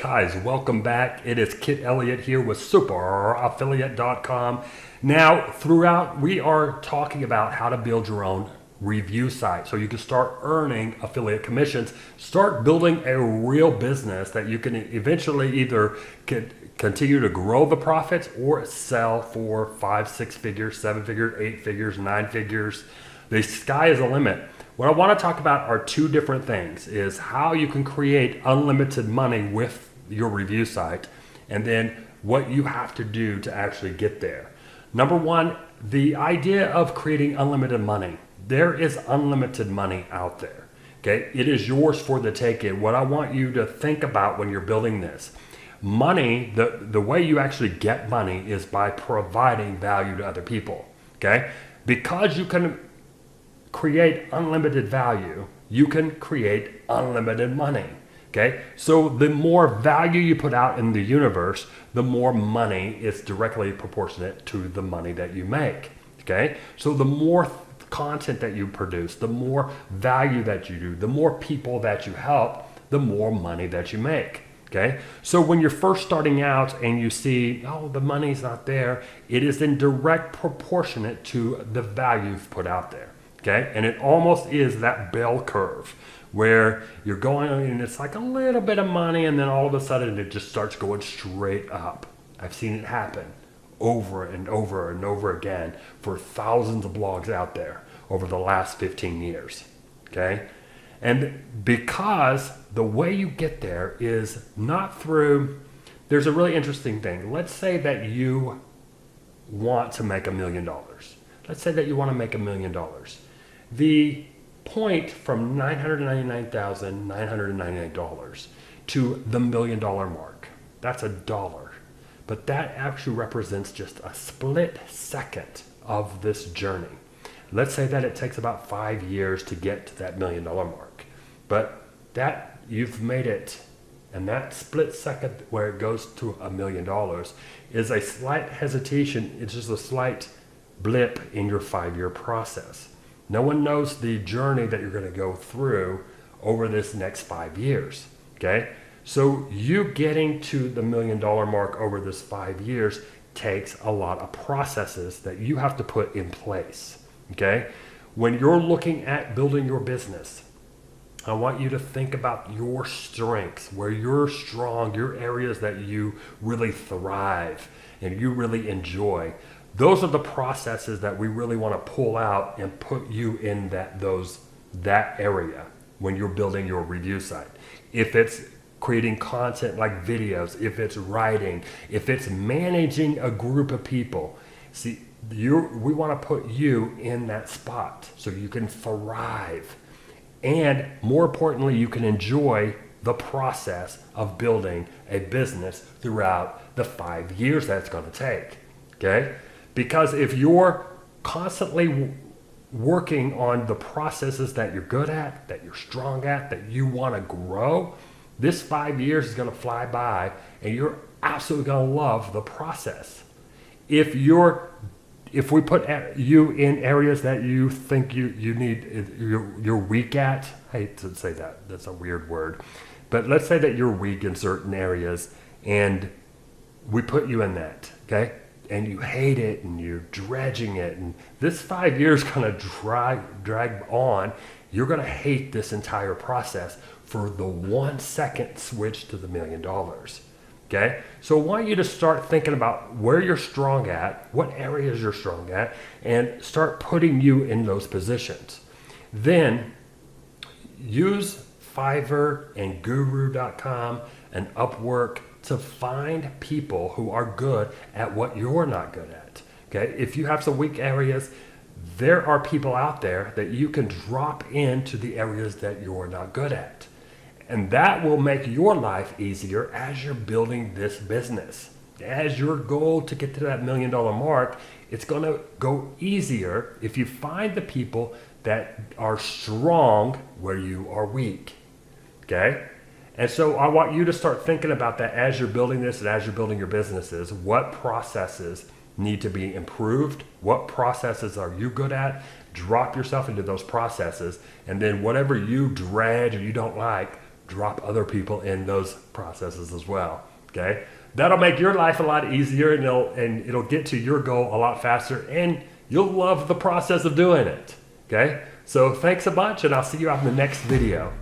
Guys, welcome back. It is Kit Elliott here with superaffiliate.com. Now, throughout, we are talking about how to build your own review site so you can start earning affiliate commissions, start building a real business that you can eventually either continue to grow the profits or sell for 5, 6 figures, 7 figures, 8 figures, 9 figures. The sky is the limit. What I want to talk about are two different things, is how you can create unlimited money with your review site, and then what you have to do to actually get there. Number one, the idea of creating unlimited money. There is unlimited money out there. Okay, it is yours for the taking. What I want you to think about when you're building this, money, the way you actually get money is by providing value to other people. Okay, because you can create unlimited value, you can create unlimited money. Okay, so the more value you put out in the universe, the more money is directly proportionate to the money that you make. Okay, so the more content that you produce, the more value that you do, the more people that you help, the more money that you make. Okay, so when you're first starting out and you see, oh, the money's not there, it is in direct proportionate to the value you've put out there. Okay, and it almost is that bell curve where you're going and it's like a little bit of money and then all of a sudden it just starts going straight up. I've seen it happen over and over and over again for thousands of blogs out there over the last 15 years. Okay, and because the way you get there is not through, there's a really interesting thing. Let's say that you want to make $1 million. Let's say that you want to make $1 million. The point from $999,999 to the $1 million mark, that's $1. But that actually represents just a split second of this journey. Let's say that it takes about 5 years to get to that $1 million mark. But that you've made it, and that split second where it goes to $1 million is a slight hesitation. It's just a slight blip in your 5-year process. No one knows the journey that you're going to go through over this next 5 years. Okay, so you getting to the $1 million mark over this 5 years takes a lot of processes that you have to put in place. Okay, when you're looking at building your business, I want you to think about your strengths, where you're strong, your areas that you really thrive and you really enjoy. Those are the processes that we really want to pull out and put you in that area when you're building your review site. If it's creating content like videos, if it's writing, if it's managing a group of people, see, we want to put you in that spot so you can thrive. And more importantly, you can enjoy the process of building a business throughout the 5 years that's going to take. Okay? Because if you're constantly working on the processes that you're good at, that you're strong at, that you want to grow, this 5 years is going to fly by and you're absolutely going to love the process. If we put you in areas that you think you're weak at, I hate to say that, that's a weird word, but let's say that you're weak in certain areas and we put you in that, okay? And you hate it and you're dredging it, and this 5 years going to drag on. You're going to hate this entire process for the 1 second switch to the $1 million. Okay, so I want you to start thinking about where you're strong at, what areas you're strong at, and start putting you in those positions. Then use Fiverr and Guru.com and Upwork to find people who are good at what you're not good at. Okay, if you have some weak areas, there are people out there that you can drop into the areas that you're not good at. And that will make your life easier as you're building this business. As your goal to get to that $1 million mark, it's going to go easier if you find the people that are strong where you are weak. Okay? And so I want you to start thinking about that as you're building this and as you're building your businesses. What processes need to be improved? What processes are you good at? Drop yourself into those processes. And then whatever you dread or you don't like, drop other people in those processes as well. Okay, that'll make your life a lot easier, and it'll get to your goal a lot faster, and you'll love the process of doing it. Okay, so thanks a bunch, and I'll see you on the next video.